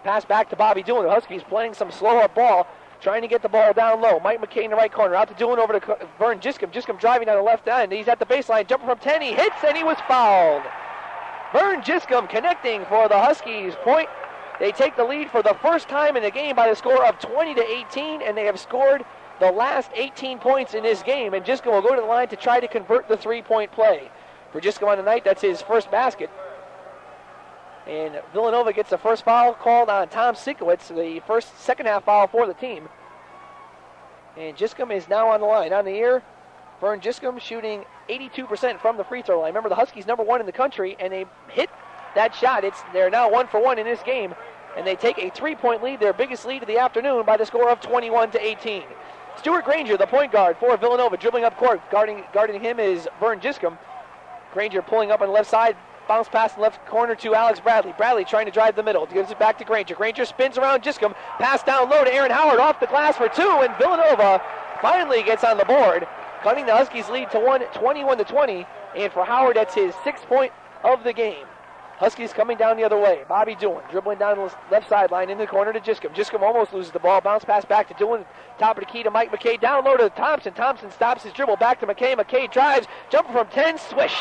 Pass back to Bobby Doolin. The Huskies playing some slow-up ball, trying to get the ball down low. Mike McKay in the right corner. Out to Doolin, over to Vern Giscombe. Giscombe driving down the left end. He's at the baseline. Jumper from 10. He hits, and he was fouled. Vern Giscombe connecting for the Huskies point. They take the lead for the first time in the game by the score of 20-18, and they have scored the last 18 points in this game. And Giscombe will go to the line to try to convert the three-point play. For Giscombe on the night, that's his first basket. And Villanova gets the first foul called on Tom Sinkowitz, the second-half foul for the team. And Giscombe is now on the line. On the year, Vern Giscombe shooting 82% from the free throw line. Remember, the Huskies #1 in the country, and they hit that shot. They're now 1-for-1 in this game, and they take a 3-point lead, their biggest lead of the afternoon, by the score of 21-18. Stuart Granger, the point guard for Villanova, dribbling up court. Guarding him is Vern Giscombe. Granger pulling up on the left side. Bounce pass in the left corner to Alex Bradley. Bradley trying to drive the middle. Gives it back to Granger. Granger spins around Giscombe. Pass down low to Aaron Howard off the glass for 2. And Villanova finally gets on the board, cutting the Huskies lead to 21-20. And for Howard, that's his 6th point of the game. Huskies coming down the other way. Bobby Doolin dribbling down the left sideline in the corner to Giscombe. Giscombe almost loses the ball. Bounce pass back to Doolin. Top of the key to Mike McKay. Down low to Thompson. Thompson stops his dribble. Back to McKay. McKay drives. Jumper from 10. Swish.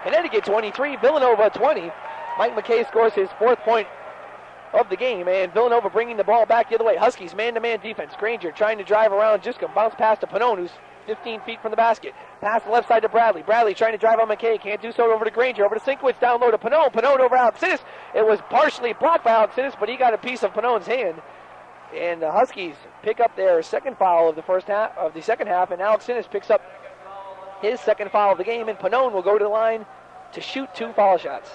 Connecticut 23, Villanova 20. Mike McKay scores his 4th point of the game, and Villanova bringing the ball back the other way. Huskies man-to-man defense. Granger trying to drive around Giscombe. Bounce pass to Pannone, who's 15 feet from the basket. Pass the left side to Bradley. Bradley trying to drive on McKay. Can't do so. Over to Granger. Over to Sinkowitz. Down low to Pannone. Pannone over Alex Sinnis. It was partially blocked by Alex Sinnis, but he got a piece of Pannone's hand. And the Huskies pick up their second foul of the second half, and Alex Sinnis picks up his second foul of the game, and Pannone will go to the line to shoot 2 foul shots.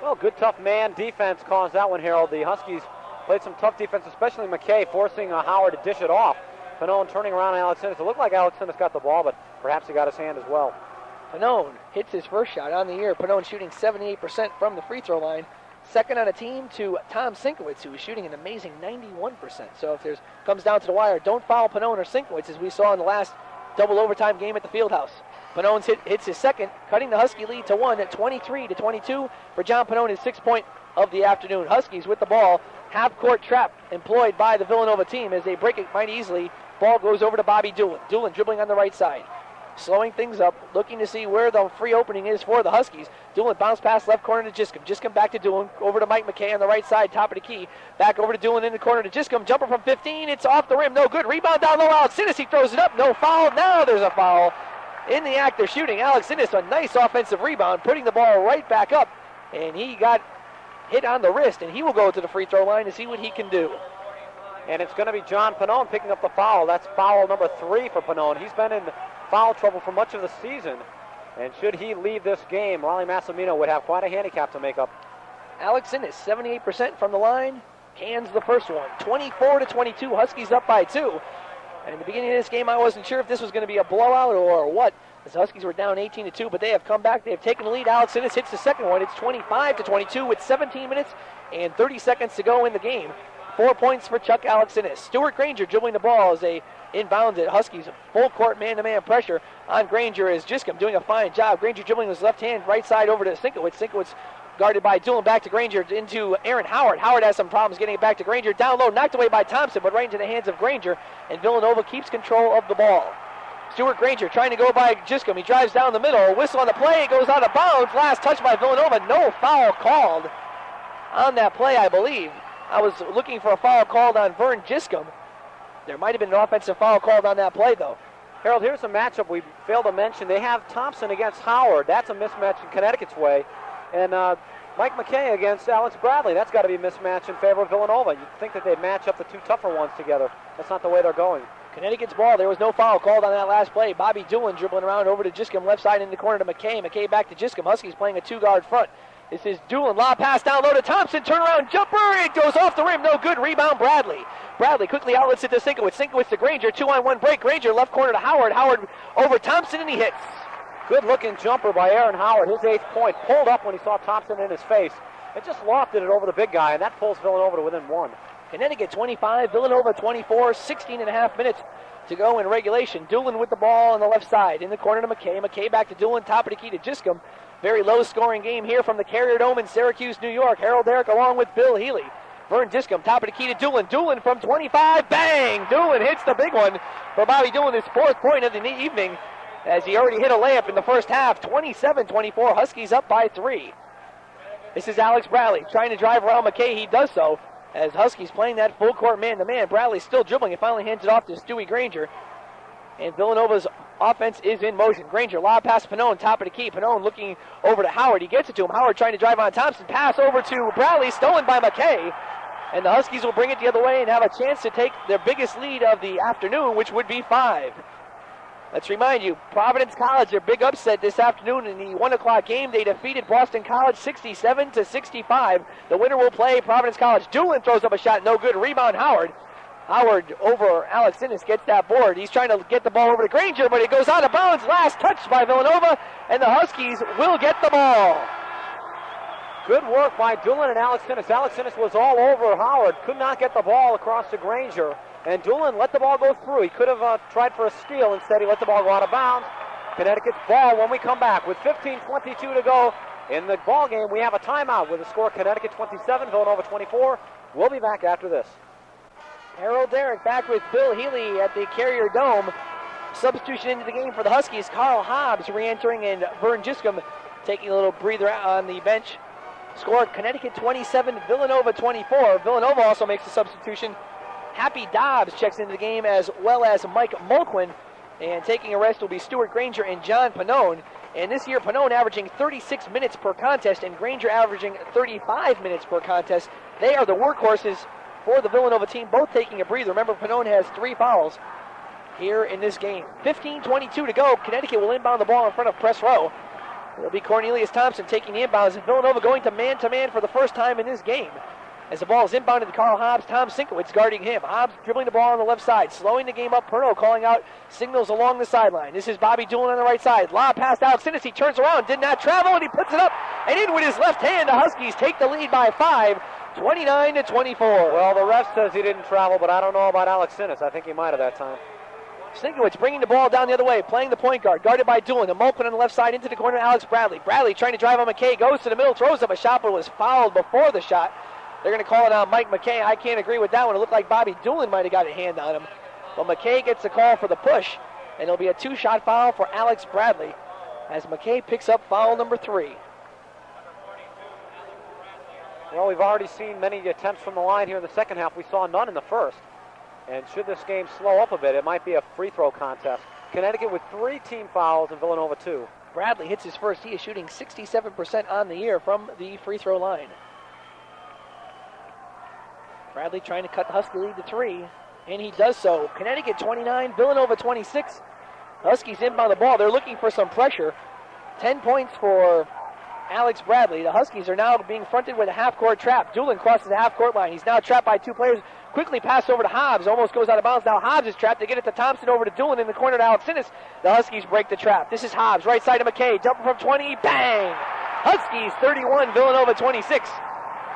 Well, good tough man defense calls that one, Harold. The Huskies played some tough defense, especially McKay, forcing Howard to dish it off. Pannone turning around on Alex Sinnis. It looked like Alex Sinnis got the ball, but perhaps he got his hand as well. Pannone hits his first shot on the year. Pannone shooting 78% from the free throw line. Second on the team to Tom Sinkowitz, who is shooting an amazing 91%. So if comes down to the wire, don't foul Pannone or Sinkowitz, as we saw in the last double overtime game at the Fieldhouse. Pannone hits his second, cutting the Husky lead to 1 at 23-22 for John Pannone, his 6th point of the afternoon. Huskies with the ball, half-court trap employed by the Villanova team as they break it mighty easily. Ball goes over to Bobby Doolin. Doolin dribbling on the right side, slowing things up, looking to see where the free opening is for the Huskies. Doolin bounce pass left corner to Giscombe. Giscombe back to Doolin, over to Mike McKay on the right side, top of the key. Back over to Doolin in the corner to Giscombe. Jumper from 15, it's off the rim, no good. Rebound down low, Alex Sinnis, he throws it up, no foul. Now there's a foul. In the act of shooting, Alex Sinnis, a nice offensive rebound, putting the ball right back up, and he got hit on the wrist, and he will go to the free throw line to see what he can do. And it's going to be John Pannone picking up the foul. That's foul number 3 for Pannone. He's been in foul trouble for much of the season, and should he leave this game, Raleigh Massimino would have quite a handicap to make up. Alex Sinnis, 78% from the line, cans the first one. 24-22, Huskies up by 2. And in the beginning of this game, I wasn't sure if this was going to be a blowout or what, as the Huskies were down 18-2, but they have come back. They have taken the lead. Alex Sinnis hits the second one. It's 25-22 with 17 minutes and 30 seconds to go in the game. 4 points for Chuck Alex Sinnis. Stuart Granger dribbling the ball as they inbound at Huskies. Full court man-to-man pressure on Granger as Giscombe doing a fine job. Granger dribbling his left hand, right side over to Sinkowitz. Sinkowitz guarded by Doolin, back to Granger, into Aaron Howard. Howard has some problems getting it back to Granger. Down low, knocked away by Thompson, but right into the hands of Granger, and Villanova keeps control of the ball. Stuart Granger trying to go by Giscombe. He drives down the middle. Whistle on the play. It goes out of bounds. Last touch by Villanova. No foul called on that play, I believe. I was looking for a foul called on Vern Giscombe. There might have been an offensive foul called on that play, though. Harold, here's a matchup we failed to mention. They have Thompson against Howard. That's a mismatch in Connecticut's way. And Mike McKay against Alex Bradley. That's got to be a mismatch in favor of Villanova. You'd think that they'd match up the 2 tougher ones together. That's not the way they're going. Connecticut's ball. There was no foul called on that last play. Bobby Doolin dribbling around over to Giscombe, left side in the corner to McKay. McKay back to Giscombe. Huskies playing a 2-guard front. This is Doolin. Lob pass down low to Thompson. Turnaround jumper. It goes off the rim. No good. Rebound Bradley. Bradley quickly outlets it to Sinkowitz. Sinkowitz to Granger. 2-on-1 break. Granger left corner to Howard. Howard over Thompson, and he hits. Good-looking jumper by Aaron Howard. His 8th point. Pulled up when he saw Thompson in his face. It just lofted it over the big guy, and that pulls Villanova to within 1. Connecticut 25, Villanova 24, 16 and a half minutes to go in regulation. Doolin with the ball on the left side. In the corner to McKay. McKay back to Doolin. Top of the key to Giscombe. Very low-scoring game here from the Carrier Dome in Syracuse, New York. Harold Darak along with Bill Healey. Vern Discom, top of the key to Doolin. Doolin from 25, bang! Doolin hits the big one for Bobby Doolin, his 4th point of the evening, as he already hit a layup in the first half. 27-24, Huskies up by 3. This is Alex Bradley trying to drive around McKay. He does so as Huskies playing that full-court man-to-man. Bradley still dribbling and finally hands it off to Stewie Granger. And Villanova's offense is in motion. Granger, lob pass Pannone, top of the key. Pannone looking over to Howard. He gets it to him. Howard trying to drive on Thompson. Pass over to Bradley, stolen by McKay. And the Huskies will bring it the other way and have a chance to take their biggest lead of the afternoon, which would be 5. Let's remind you, Providence College, their big upset this afternoon in the 1 o'clock game. They defeated Boston College 67-65. The winner will play Providence College. Doolin throws up a shot, no good. Rebound Howard. Howard over Alex Innes gets that board. He's trying to get the ball over to Granger, but it goes out of bounds. Last touch by Villanova, and the Huskies will get the ball. Good work by Doolin and Alex Innes. Alex Innes was all over Howard, could not get the ball across to Granger. And Doolin let the ball go through. He could have tried for a steal. Instead, he let the ball go out of bounds. Connecticut's ball when we come back. With 15:22 to go in the ball game, we have a timeout with the score Connecticut 27, Villanova 24. We'll be back after this. Harold Darak back with Bill Healey at the Carrier Dome. Substitution into the game for the Huskies. Carl Hobbs re-entering and Vern Giscombe taking a little breather on the bench. Score Connecticut 27, Villanova 24. Villanova also makes a substitution. Happy Dobbs checks into the game as well as Mike Mulquin. And taking a rest will be Stuart Granger and John Pannone. And this year Pannone averaging 36 minutes per contest and Granger averaging 35 minutes per contest. They are the workhorses for the Villanova team, both taking a breather. Remember, Pannone has 3 fouls here in this game. 15:22 to go. Connecticut will inbound the ball in front of press row. It'll be Cornelius Thompson taking the inbounds, and Villanova going to man-to-man for the first time in this game. As the ball is inbounded to Carl Hobbs, Tom Sinkowitz guarding him. Hobbs dribbling the ball on the left side, slowing the game up. Perno calling out signals along the sideline. This is Bobby Doolin on the right side. Lob past Alex Innes. He turns around, did not travel, and he puts it up and in with his left hand. The Huskies take the lead by 5, 29-24. Well, the ref says he didn't travel, but I don't know about Alex Innes. I think he might have that time. Sinkowitz bringing the ball down the other way, playing the point guard, guarded by Doolin. The Mulquin on the left side into the corner, Alex Bradley. Bradley trying to drive on McKay, goes to the middle, throws up a shot, but was fouled before the shot. They're going to call it on Mike McKay. I can't agree with that one. It looked like Bobby Doolin might have got a hand on him. But McKay gets the call for the push, and it'll be a 2-shot foul for Alex Bradley as McKay picks up foul number 3. Well, we've already seen many attempts from the line here in the second half. We saw none in the first. And should this game slow up a bit, it might be a free throw contest. Connecticut with 3 team fouls and Villanova 2. Bradley hits his first. He is shooting 67% on the year from the free throw line. Bradley trying to cut the Husky lead to 3, and he does so. Connecticut 29, Villanova 26. Huskies inbound the ball. They're looking for some pressure. 10 points for Alex Bradley. The Huskies are now being fronted with a half-court trap. Doolin crosses the half-court line. He's now trapped by 2 players. Quickly passed over to Hobbs. Almost goes out of bounds. Now Hobbs is trapped. They get it to Thompson, over to Doolin in the corner to Alex Innes. The Huskies break the trap. This is Hobbs, right side of McKay. Jumper from 20. Bang! Huskies 31, Villanova 26.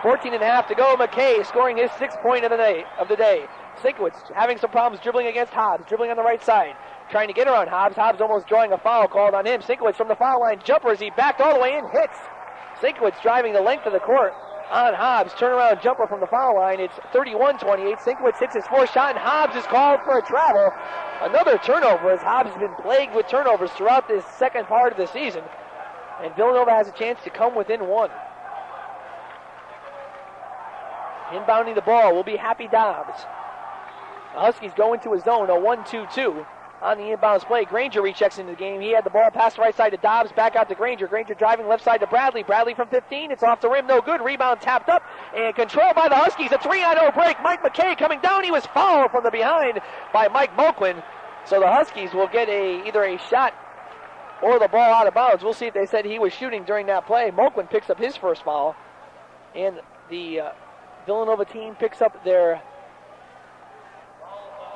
14.5 to go. McKay scoring his 6th point of the day. Sinkowitz having some problems dribbling against Hobbs. Dribbling on the right side. Trying to get around Hobbs. Hobbs almost drawing a foul called on him. Sinkowitz from the foul line. Jumper as he backed all the way in. Hits. Sinkowitz driving the length of the court on Hobbs. Turnaround jumper from the foul line. It's 31-28. Sinkowitz hits his 4th shot, and Hobbs is called for a travel. Another turnover, as Hobbs has been plagued with turnovers throughout this second part of the season. And Villanova has a chance to come within 1. Inbounding the ball will be Happy Dobbs. The Huskies go into a zone, a 1-2-2 on the inbounds play. Granger rechecks into the game. He had the ball past the right side to Dobbs, back out to Granger. Granger driving left side to Bradley. Bradley from 15. It's off the rim, no good. Rebound tapped up and controlled by the Huskies. A 3-on-0 break. Mike McKay coming down. He was fouled from the behind by Mike Mulquin. So the Huskies will get either a shot or the ball out of bounds. We'll see if they said he was shooting during that play. Mulquin picks up his first foul, and the Villanova team picks up their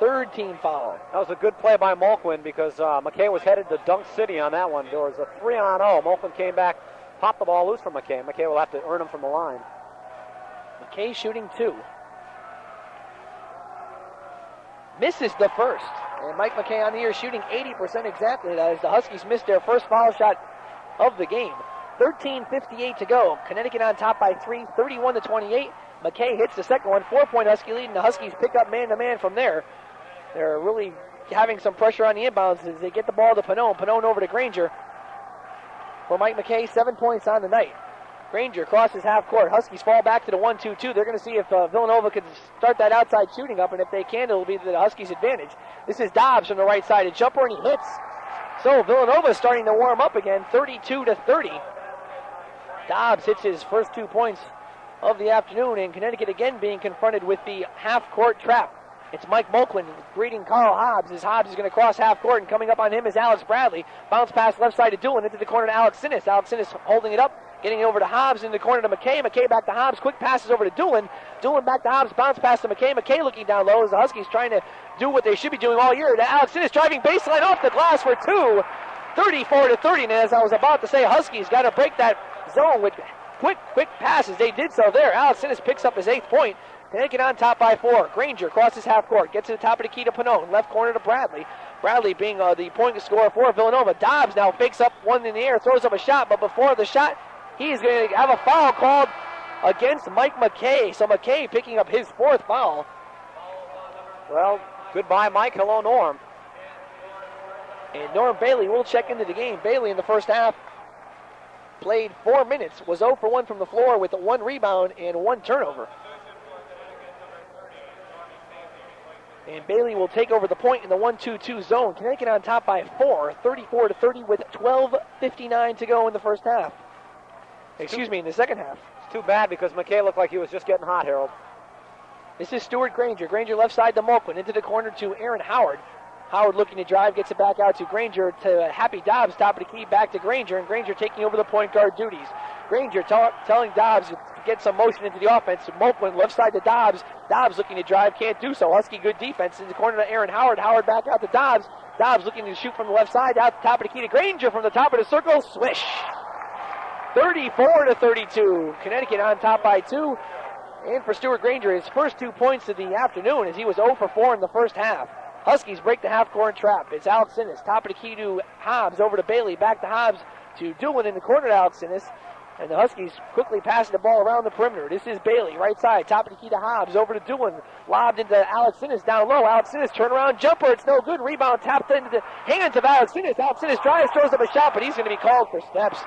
3rd team foul. That was a good play by Mulquin because McKay was headed to Dunk City on that one. There was a 3-on-0. Mulquin came back, popped the ball loose from McKay. McKay will have to earn him from the line. McKay shooting 2. Misses the first. And Mike McKay on the year shooting 80% exactly. That is, the Huskies missed their first foul shot of the game. 13:58 to go. Connecticut on top by 3, 31-28. McKay hits the second one, 4-point Husky lead, and the Huskies pick up man-to-man from there. They're really having some pressure on the inbounds as they get the ball to Pannone. Pannone over to Granger. For Mike McKay, 7 points on the night. Granger crosses half court. Huskies fall back to the 1-2-2. They're going to see if Villanova can start that outside shooting up, and if they can, it'll be the Huskies' advantage. This is Dobbs from the right side. A jumper, and he hits. So Villanova is starting to warm up again, 32-30. Dobbs hits his first 2 points of the afternoon, and Connecticut again being confronted with the half-court trap. It's Mike Moklin greeting Carl Hobbs as Hobbs is going to cross half court, and coming up on him is Alex Bradley. Bounce pass left side to Doolin into the corner to Alex Sinnis. Alex Sinnis holding it up, getting it over to Hobbs in the corner to McKay. McKay back to Hobbs. Quick passes over to Doolin. Doolin back to Hobbs. Bounce pass to McKay. McKay looking down low as the Huskies trying to do what they should be doing all year. Alex Sinnis driving baseline off the glass for 2. 34-30. And as I was about to say, Huskies got to break that zone with quick passes. They did so there. Alex Sinnis picks up his 8th point. Connecticut on top by 4. Granger crosses half court. Gets to the top of the key to Pannone. Left corner to Bradley. Bradley being the point scorer for Villanova. Dobbs now fakes up one in the air. Throws up a shot. But before the shot, he's going to have a foul called against Mike McKay. So McKay picking up his 4th foul. Well, goodbye, Mike. Hello, Norm. And Norm Bailey will check into the game. Bailey in the first half played 4 minutes. Was 0 for 1 from the floor with 1 rebound and 1 turnover. And Bailey will take over the point in the 1-2-2 zone. Connecticut on top by 4, 34-30 with 12:59 to go in the first half. In the second half. It's too bad because McKay looked like he was just getting hot, Harold. This is Stuart Granger. Granger left side to Moklin. Into the corner to Aaron Howard. Howard looking to drive, gets it back out to Granger, to Happy Dobbs, top of the key, back to Granger, and Granger taking over the point guard duties. Granger telling Dobbs to get some motion into the offense. Moklin left side to Dobbs. Dobbs looking to drive, can't do so. Husky good defense in the corner to Aaron Howard. Howard back out to Dobbs. Dobbs looking to shoot from the left side, out the top of the key to Granger from the top of the circle. Swish! 34-32. Connecticut on top by 2. And for Stuart Granger, his first 2 points of the afternoon as he was 0 for 4 in the first half. Huskies break the half-court trap. It's Alex Sinnis. Top of the key to Hobbs. Over to Bailey. Back to Hobbs to Doolin in the corner to Alex Sinnis. And the Huskies quickly passing the ball around the perimeter. This is Bailey. Right side. Top of the key to Hobbs. Over to Doolin. Lobbed into Alex Sinnis down low. Alex Sinnis turnaround jumper. It's no good. Rebound tapped into the hands of Alex Sinnis. Alex Sinnis drives, throws up a shot, but he's going to be called for steps.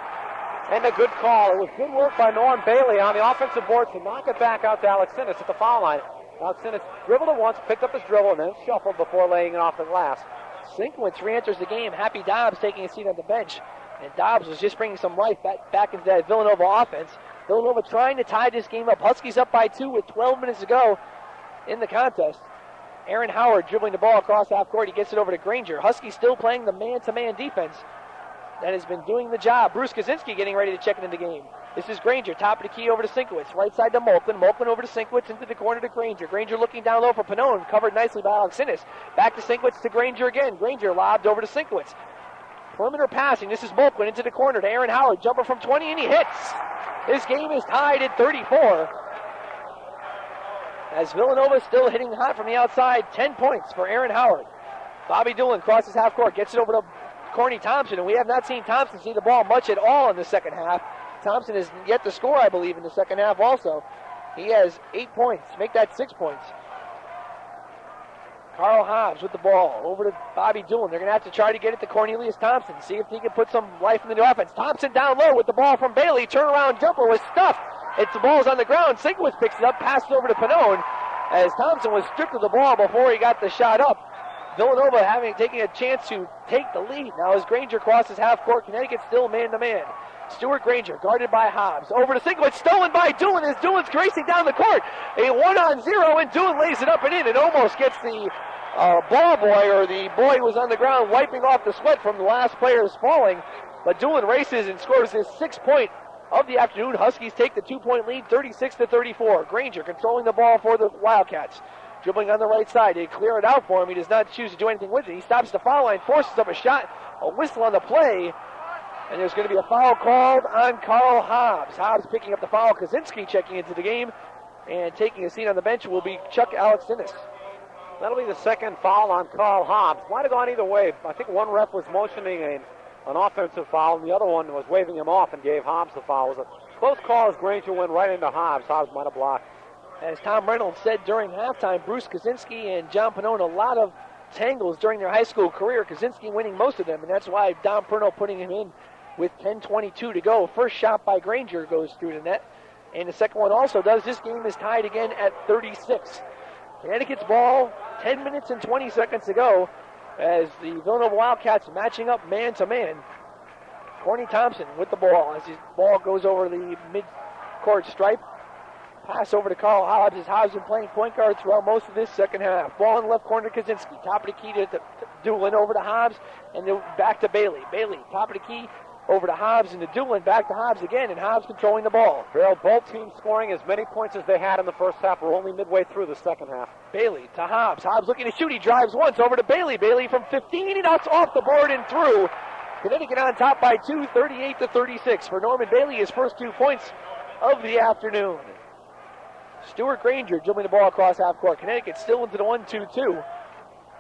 And a good call. It was good work by Norm Bailey on the offensive board to knock it back out to Alex Sinnis at the foul line. Alex Sinnis dribbled it once, picked up his dribble, and then shuffled before laying it off the glass. Sinkwitz re-enters the game. Happy Dobbs taking a seat on the bench. And Dobbs was just bringing some life back into that Villanova offense. Villanova trying to tie this game up. Huskies up by 2 with 12 minutes to go in the contest. Aaron Howard dribbling the ball across half court. He gets it over to Granger. Huskies still playing the man-to-man defense that has been doing the job. Bruce Kaczynski getting ready to check into the game. This is Granger, top of the key over to Sinkwitz. Right side to Moklin. Moklin over to Sinkwitz, into the corner to Granger. Granger looking down low for Pannone, covered nicely by Alex Sinnis. Back to Sinkwitz to Granger again. Granger lobbed over to Sinkwitz. Perimeter passing. This is Moklin into the corner to Aaron Howard. Jumper from 20, and he hits. This game is tied at 34. As Villanova still hitting hot from the outside. 10 points for Aaron Howard. Bobby Doolin crosses half court, gets it over to Corny Thompson, and we have not seen Thompson see the ball much at all in the second half. Thompson is yet to score, I believe, in the second half also. He has 8 points. Make that 6 points. Carl Hobbs with the ball over to Bobby Doolin. They're going to have to try to get it to Cornelius Thompson, see if he can put some life into the offense. Thompson down low with the ball from Bailey. Turnaround jumper was stuffed. The ball's on the ground. Sinkwitz picks it up, passes over to Pannone as Thompson was stripped of the ball before he got the shot up. Villanova taking a chance to take the lead. Now as Granger crosses half court, Connecticut still man-to-man. Stuart Granger guarded by Hobbs. Over to Sinkwitz, stolen by Doolin as Doolin's racing down the court. A 1-on-0, and Doolin lays it up and in and almost gets the ball boy, or the boy who was on the ground wiping off the sweat from the last players falling. But Doolin races and scores his 6th point of the afternoon. Huskies take the 2-point lead, 36-34. Granger controlling the ball for the Wildcats. Dribbling on the right side. They clear it out for him. He does not choose to do anything with it. He stops the foul line, forces up a shot, a whistle on the play, and there's going to be a foul called on Carl Hobbs. Hobbs picking up the foul. Kaczynski checking into the game, and taking a seat on the bench will be Chuck Alex Sinnis. That'll be the second foul on Carl Hobbs. Might have gone either way. I think one ref was motioning a an offensive foul, and the other one was waving him off and gave Hobbs the foul. It was a close call as Granger went right into Hobbs. Hobbs might have blocked. As Tom Reynolds said during halftime, Bruce Kaczynski and John Pannone, a lot of tangles during their high school career. Kaczynski winning most of them, and that's why Don Perno putting him in with 10:22 to go. First shot by Granger goes through the net, and the second one also does. This game is tied again at 36. Connecticut's ball, 10 minutes and 20 seconds to go, as the Villanova Wildcats matching up man-to-man. Corny Thompson with the ball as his ball goes over the mid-court stripe. Pass over to Carl Hobbs as Hobbs been playing point guard throughout most of this second half. Ball in the left corner to Kaczynski. Top of the key to Doolin, over to Hobbs, and then back to Bailey. Bailey, top of the key, over to Hobbs, and to Doolin, back to Hobbs again, and Hobbs controlling the ball. Bill, both teams scoring as many points as they had in the first half. We're only midway through the second half. Bailey to Hobbs. Hobbs looking to shoot. He drives once over to Bailey. Bailey from 15, and that's off the board and through. Connecticut on top by 2, 38-36. For Norman Bailey, his first 2 points of the afternoon. Stuart Granger dribbling the ball across half court. Connecticut still into the 1-2-2.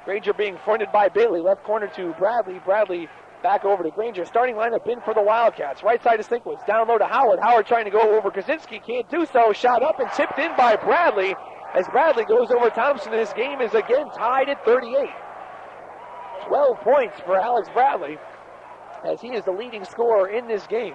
Granger being fronted by Bailey. Left corner to Bradley. Bradley back over to Granger. Starting lineup in for the Wildcats. Right side is Stinkwitz. Down low to Howard. Howard trying to go over Kaczynski. Can't do so. Shot up and tipped in by Bradley. As Bradley goes over Thompson, this game is again tied at 38. 12 points for Alex Bradley, as he is the leading scorer in this game.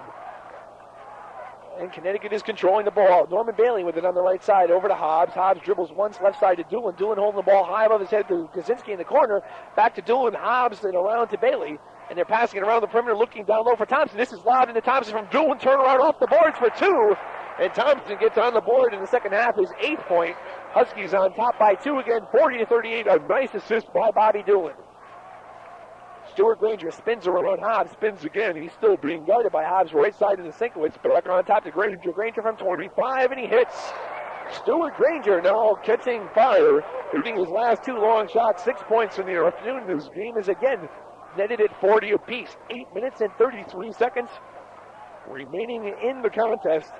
And Connecticut is controlling the ball. Norman Bailey with it on the right side over to Hobbs. Hobbs dribbles once left side to Doolin. Doolin holding the ball high above his head to Kaczynski in the corner. Back to Doolin, Hobbs, and around to Bailey. And they're passing it around the perimeter, looking down low for Thompson. This is lobbed into Thompson from Doolin. Turnaround off the boards for 2. And Thompson gets on the board in the second half, his 8th point. Huskies on top by 2 again, 40-38. A nice assist by Bobby Doolin. Stuart Granger spins around Hobbs, spins again. He's still being guarded by Hobbs right side of the Sinkowitz. Back on top to Granger. Granger from 25, and he hits. Stuart Granger now catching fire, shooting his last 2 long shots, 6 points in the afternoon. This game is again netted at 40 apiece. 8 minutes and 33 seconds remaining in the contest.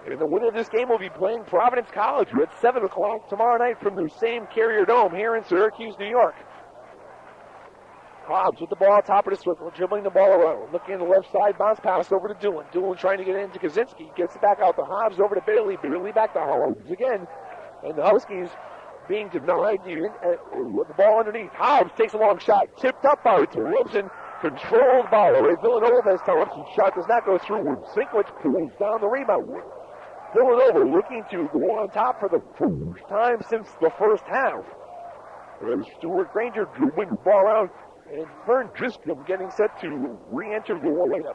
And the winner of this game will be playing Providence College at 7 o'clock tomorrow night from the same Carrier Dome here in Syracuse, New York. Hobbs with the ball, top of the circle, dribbling the ball around. Looking on the left side, bounce pass over to Doolin. Doolin trying to get into Kaczynski. Gets it back out to Hobbs, over to Bailey. Bailey back to Hobbs again. And the Huskies being denied with the ball underneath. Hobbs takes a long shot, tipped up out to Robson. Controlled ball away. Villanova as Thompson's shot does not go through. Sinkwitz pulls down the rebound. Villanova looking to go on top for the first time since the first half. And Stuart Granger dribbling the ball around. And Vern Driscoll getting set to re-enter the lineup.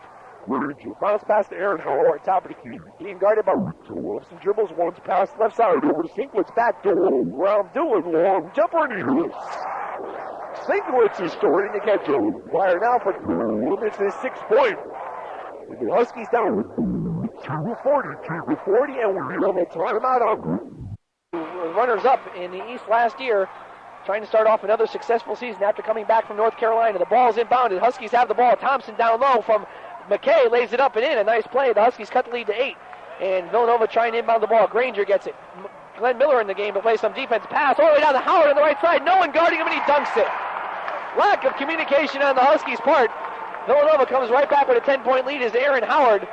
Bounce pass to Aaron Howard, top of the key. Being guarded by Wilson. Dribbles once, pass left side over to Sinkwitz. Back door, around Doolin. Long jumper, and he hits. Sinkwitz is starting to catch a fire now for 2 minutes and 6 points. The Huskies down 2:40, and we have a timeout on. Runners up in the East last year, trying to start off another successful season after coming back from North Carolina. The ball's inbounded. Huskies have the ball. Thompson down low from McKay, lays it up and in. A nice play. The Huskies cut the lead to 8. And Villanova trying to inbound the ball. Granger gets it. Glenn Miller in the game to play some defense. Pass all the way down to Howard on the right side. No one guarding him, and he dunks it. Lack of communication on the Huskies' part. Villanova comes right back with a 10-point lead as Aaron Howard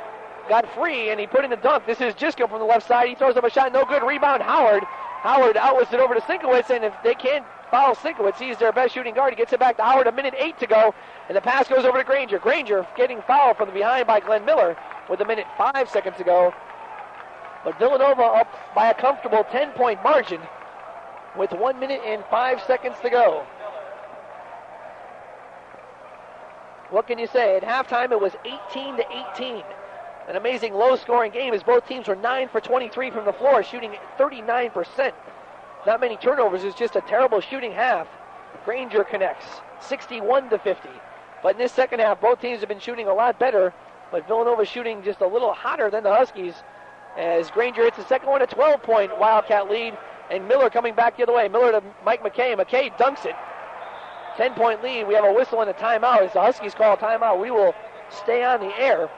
got free, and he put in the dunk. This is Jisco from the left side. He throws up a shot. No good. Rebound, Howard. Howard outlets it over to Sinkowitz, and if they can't foul Sinkowitz, he's their best shooting guard. He gets it back to Howard. 1:08 to go, and the pass goes over to Granger. Granger getting fouled from the behind by Glenn Miller with 1:05 to go. But Villanova up by a comfortable 10-point margin with 1 minute and 5 seconds to go. What can you say? At halftime, it was 18-18. An amazing low-scoring game as both teams were 9 for 23 from the floor, shooting 39%. Not many turnovers. It's just a terrible shooting half. Granger connects, 61-50. But in this second half, both teams have been shooting a lot better, but Villanova shooting just a little hotter than the Huskies as Granger hits the second one, a 12-point Wildcat lead, and Miller coming back the other way. Miller to Mike McKay. McKay dunks it. 10-point lead. We have a whistle and a timeout. As the Huskies call a timeout, we will stay on the air.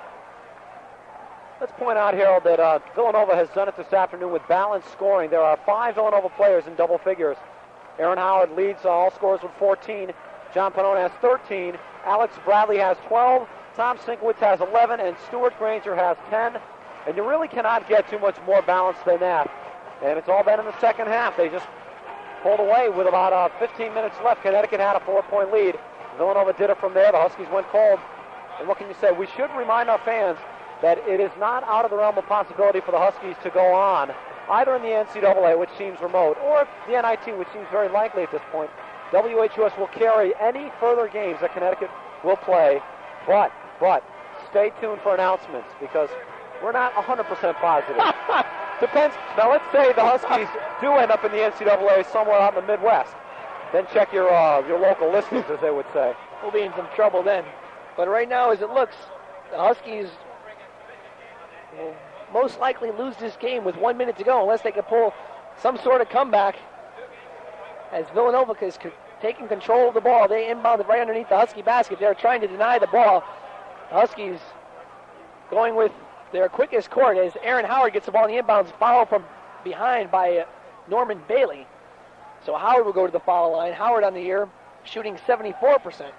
Let's point out, Harold, that Villanova has done it this afternoon with balanced scoring. There are 5 Villanova players in double figures. Aaron Howard leads all scorers with 14. John Pannone has 13. Alex Bradley has 12, Tom Sinkowitz has 11, and Stuart Granger has 10. And you really cannot get too much more balance than that. And it's all been in the second half. They just pulled away with about 15 minutes left. Connecticut had a 4-point lead. Villanova did it from there. The Huskies went cold. And what can you say? We should remind our fans that it is not out of the realm of possibility for the Huskies to go on, either in the NCAA, which seems remote, or the NIT, which seems very likely at this point. WHUS will carry any further games that Connecticut will play, but stay tuned for announcements, because we're not 100% positive. Depends. Now, let's say the Huskies do end up in the NCAA somewhere out in the Midwest. Then check your local listings, as they would say. We'll be in some trouble then. But right now, as it looks, the Huskies will most likely lose this game with 1 minute to go, unless they can pull some sort of comeback. As Villanova is taking control of the ball, they inbound it right underneath the Husky basket. They're trying to deny the ball. The Huskies going with their quickest court as Aaron Howard gets the ball in the inbounds, foul from behind by Norman Bailey. So Howard will go to the foul line. Howard on the year shooting 74%.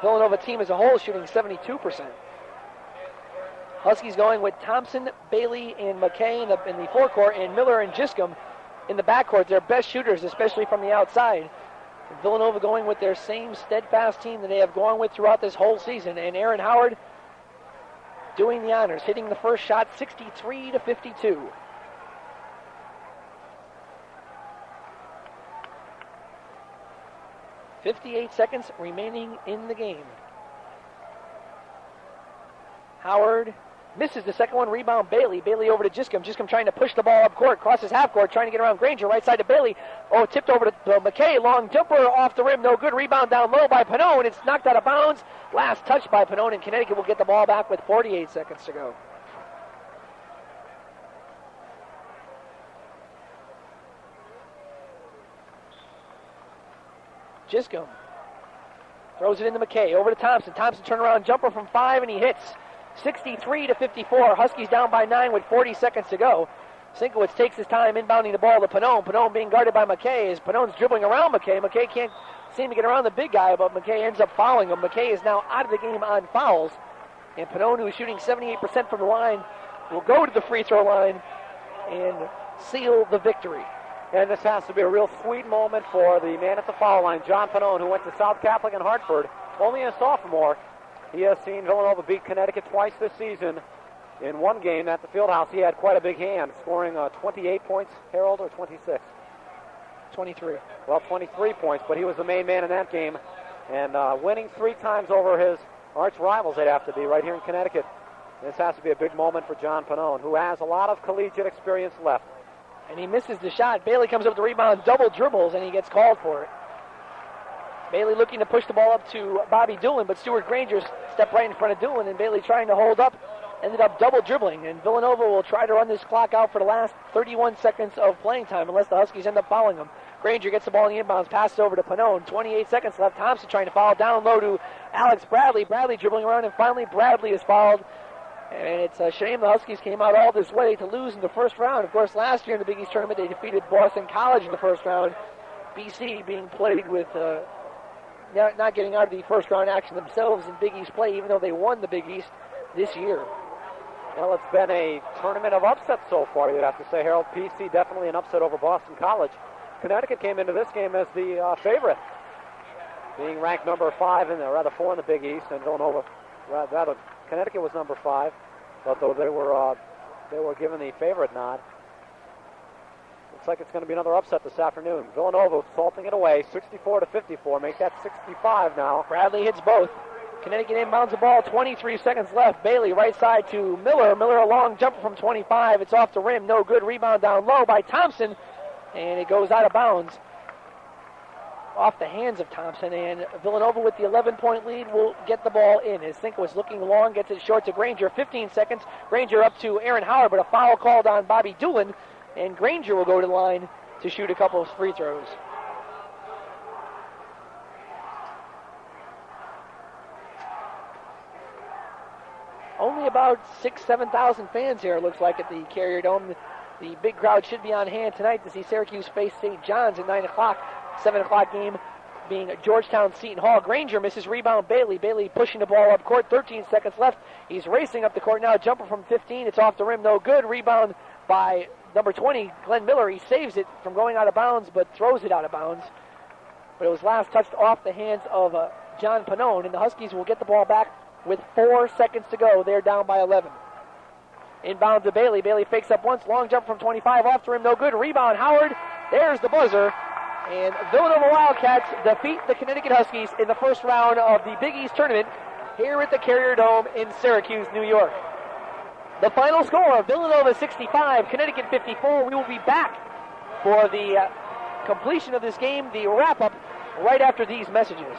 Villanova team as a whole shooting 72%. Huskies going with Thompson, Bailey, and McKay in the forecourt, and Miller and Giscombe in the backcourt. Their best shooters, especially from the outside. Villanova going with their same steadfast team that they have gone with throughout this whole season. And Aaron Howard doing the honors, hitting the first shot 63-52. .58 seconds remaining in the game. Howard misses the second one. Rebound Bailey. Bailey over to Giscombe. Giscombe trying to push the ball up court. Crosses half court. Trying to get around Granger. Right side to Bailey. Oh, tipped over to McKay. Long jumper off the rim. No good. Rebound down low by Pannone. It's knocked out of bounds. Last touch by Pannone, and Connecticut will get the ball back with 48 seconds to go. Giscombe throws it into McKay. Over to Thompson. Thompson turnaround jumper from 5, and he hits. 63-54. Huskies down by 9 with 40 seconds to go. Sinkowitz takes his time inbounding the ball to Pannone. Pannone being guarded by McKay as Pannone's dribbling around McKay. McKay can't seem to get around the big guy, but McKay ends up fouling him. McKay is now out of the game on fouls. And Pannone, who is shooting 78% from the line, will go to the free throw line and seal the victory. And this has to be a real sweet moment for the man at the foul line, John Pannone, who went to South Catholic in Hartford, only a sophomore. He has seen Villanova beat Connecticut twice this season. In one game at the Fieldhouse, he had quite a big hand, scoring 28 points, Harold, or 26? 23. Well, 23 points, but he was the main man in that game. And winning 3 times over his arch rivals, they'd have to be, right here in Connecticut. This has to be a big moment for John Pannone, who has a lot of collegiate experience left. And he misses the shot. Bailey comes up with the rebound, double dribbles, and he gets called for it. Bailey looking to push the ball up to Bobby Doolin, but Stuart Granger stepped right in front of Doolin, and Bailey trying to hold up, ended up double dribbling. And Villanova will try to run this clock out for the last 31 seconds of playing time, unless the Huskies end up fouling them. Granger gets the ball in the inbounds, passes over to Pannone. 28 seconds left. Thompson trying to foul down low to Alex Bradley. Bradley dribbling around, and finally Bradley is fouled. And it's a shame the Huskies came out all this way to lose in the first round. Of course, last year in the Big East tournament, they defeated Boston College in the first round. BC being played with not getting out of the first round action themselves in Big East play, even though they won the Big East this year. Well, it's been a tournament of upsets so far, you'd have to say, Harold. PC definitely an upset over Boston College. Connecticut came into this game as the favorite, being ranked number 5 and rather 4 in the Big East, and Villanova, rather Connecticut was number 5, but though they were given the favorite nod. Looks like it's going to be another upset this afternoon. Villanova salting it away, 64-54. Make that 65 now. Bradley hits both. Connecticut inbounds the ball, 23 seconds left. Bailey right side to Miller. Miller a long jumper from 25. It's off the rim, no good. Rebound down low by Thompson, and it goes out of bounds. Off the hands of Thompson, and Villanova with the 11-point lead will get the ball in. As Sinkowitz looking long, gets it short to Granger. 15 seconds. Granger up to Aaron Howard, but a foul called on Bobby Doolin, and Granger will go to the line to shoot a couple of free throws. Only about 6,000-7,000 fans here, it looks like, at the Carrier Dome. The big crowd should be on hand tonight to see Syracuse face St. John's at 9 o'clock. 7 o'clock game being Georgetown Seton Hall. Granger misses, rebound Bailey. Bailey pushing the ball up court, 13 seconds left. He's racing up the court now, jumper from 15. It's off the rim, no good. Rebound by number 20, Glenn Miller. He saves it from going out of bounds, but throws it out of bounds. But it was last touched off the hands of John Pannone, and the Huskies will get the ball back with 4 seconds to go. They're down by 11. Inbound to Bailey. Bailey fakes up once, long jump from 25, off the rim, no good. Rebound, Howard. There's the buzzer. And Villanova Wildcats defeat the Connecticut Huskies in the first round of the Big East tournament here at the Carrier Dome in Syracuse, New York. The final score, Villanova 65, Connecticut 54. We will be back for the completion of this game, the wrap-up, right after these messages.